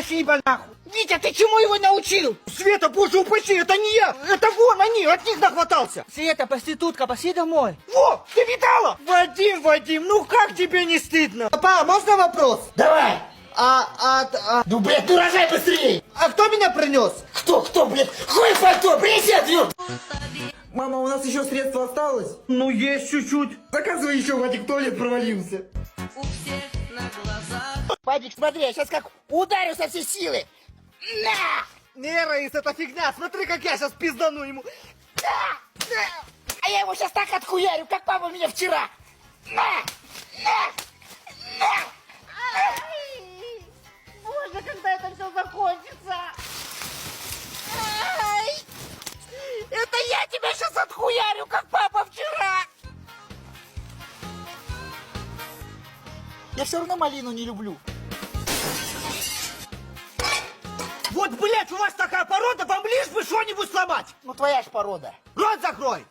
Спасибо, нахуй. Витя, ты чему его научил? Света, боже упаси, это не я. Это вон они, от них нахватался. Света, проститутка, пошли домой. Во, ты видала? Вадим, ну как тебе не стыдно? Папа, можно вопрос? Давай! Ну, блядь, ну рожай быстрее! А кто меня принес? Кто, блядь? Хуй пальто, принеси ответ! Мама, у нас еще средства осталось? Ну, есть чуть-чуть. Заказывай еще, Вадик, туалет провалился. У всех на глазах. Вадик, смотри, я сейчас как ударю со всей силы. На! Не, Раис, это фигня. Смотри, как я сейчас пиздану ему. А я его сейчас так отхуярю, как папа меня вчера. На! Боже, когда это все закончится? Ай! Это я тебя сейчас отхуярю, как папа вчера. Я все равно малину не люблю. Вот, блядь, у вас такая порода, вам лишь бы что-нибудь сломать. Ну твоя ж порода. Рот закрой.